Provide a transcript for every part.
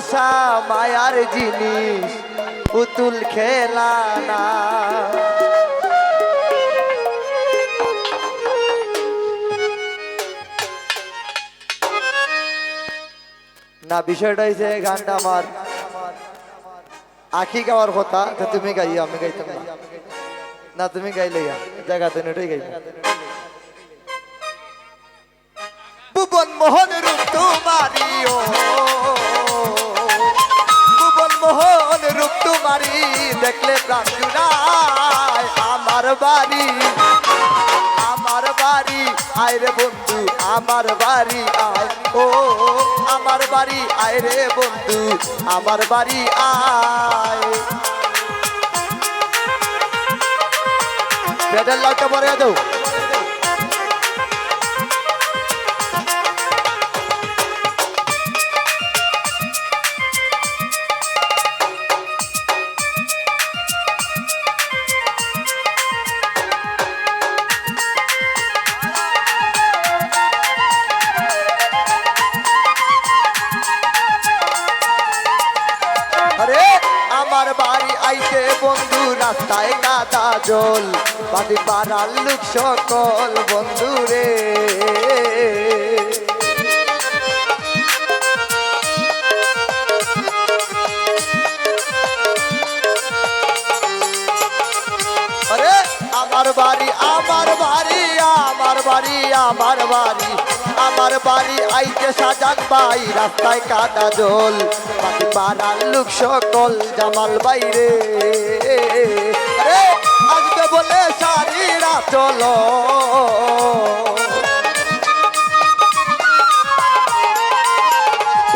ভালোবাসা মায়ার জিনিস পুতুল খেলা না। না বিষয়টা হয়েছে গানটা আমার আখি গাওয়ার কথা, তো তুমি গাইয়া আমি গাইতাম না। না তুমি গাইলে জায়গাতে নেটাই গাইবে। ভুবন মোহন রূপ তোমারি, ও ভুবন মোহন রূপ তোমারি, দেখলে প্রাণ জুড়ায়। আমার বাড়ি আমার বাড়ি আয় রে বন্ধু, আমার বাড়ি আয়। ও আমার বাড়ি আয় রে বন্ধু, আমার বাড়ি আয়। পেটের লাউটা পরে দাও। আমার বাড়ি আইতে বন্ধু রাস্তায় কাদা জল, বাড়ি পাড়ার লোক সকল বন্ধু রে। আরে আমার বাড়ি আমার বাড়ি আমার বাড়ি আমার বাড়ি আমার বাড়ি আইতে সাজান ভাই, রাস্তায় কাদা জল, বাড়ি পাড়ার লোক সকল জামাল বাইরে। আরে আজকে বলে সারিরা চলো,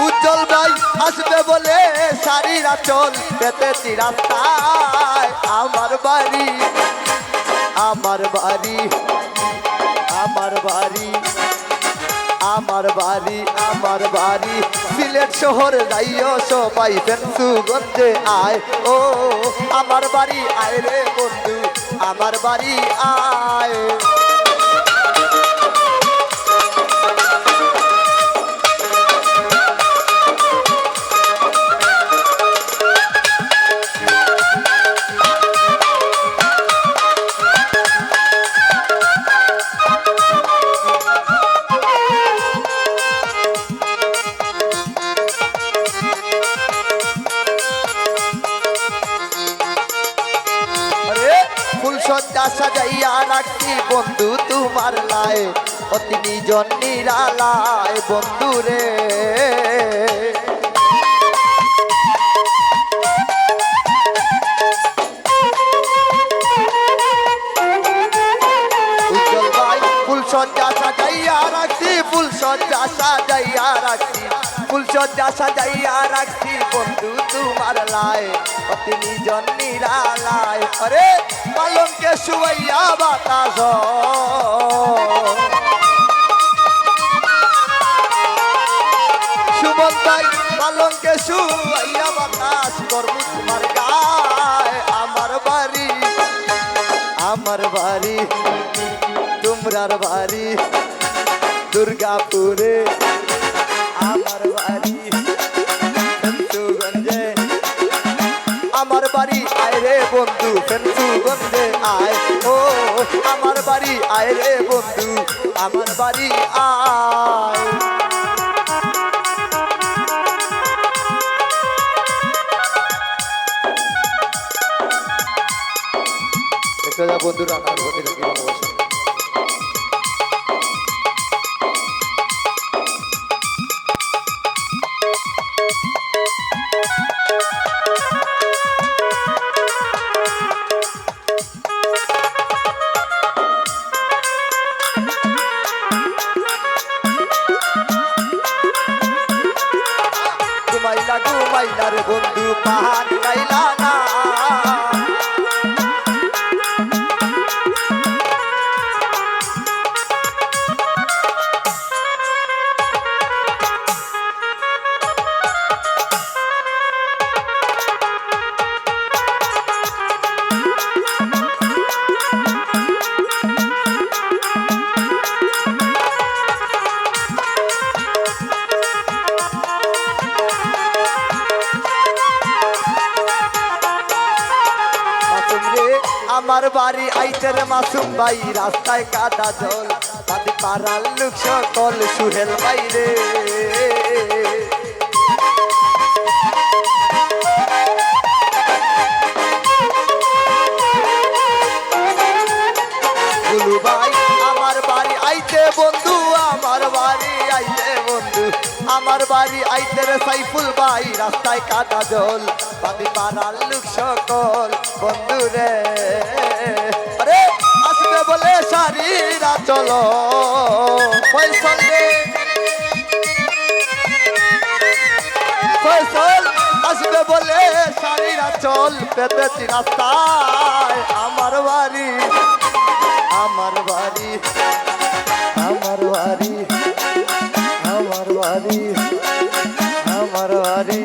উজ্জ্বল ভাই আসবে বলে সারিরা চল, পেতেছি রাস্তায়। আমার বাড়ি আমার বাড়ি আমার বাড়ি আমার বাড়ি আমার বাড়ি সিলেট শহর যাইও সবাই, ফেন্সুগঞ্জে আয়। ও আমার বাড়ি আয় রে বন্ধু, আমার বাড়ি আয়। ফুলসজ্জা সাজাইয়া রাখছি বন্ধু তোমার লাই, অতি নিজন নিরালায় বন্ধু রে। উজ্জ্বল ভাই ফুলসজ্জা সাজাইয়া রাখছি, ফুলসজ্জা সাজাইয়া রাখছি, ফুলসজ্জা সাজাইয়া রাখছি বন্ধু তোমার লাই, অতি নিজন নিরালায়। আরে পালঙ্কে শুয়াইয়া বাতাস, সুমন ভাই পালঙ্কে শুয়াইয়া বাতাস করব তোমার গায়। আমার বাড়ি আমার বাড়ি তোমরার বাড়ি দুর্গাপুরে, আমার বাড়ি ফেন্সুগঞ্জে। আমার বাড়ি আয় রে বন্ধু, ফেন্সুগঞ্জে আয়। ও আমার বাড়ি আয় রে বন্ধু, আমার বাড়ি আয়। বন্ধুরা আমার প্রতি ভালোবাসা। ঘুমাইলা ঘুমাইলা রে বন্ধু, পাহাড় গাইলা না। আমার বাড়ি আইতে রে মাসুম ভাই রাস্তায় কাদা জল বাদি পাড়ার লোক সকল সুহেল বাইরে গুলু ভাই আমার বাড়ি আইতে বন্ধু আমার বাড়ি আইতে বন্ধু আমার বাড়ি আইতে রে সাইফুল ভাই রাস্তায় কাদা জল বাদি পাড়ার লোক সকল বন্ধু রে আরে আসবে বলে সারিরা চলো ফয়সল রে ফয়সল আসবে বলে সারিরা চল পেতেছি রাস্তায় আমার বাড়ি আমার বাড়ি আমার বাড়ি আমার বাড়ি আমার বাড়ি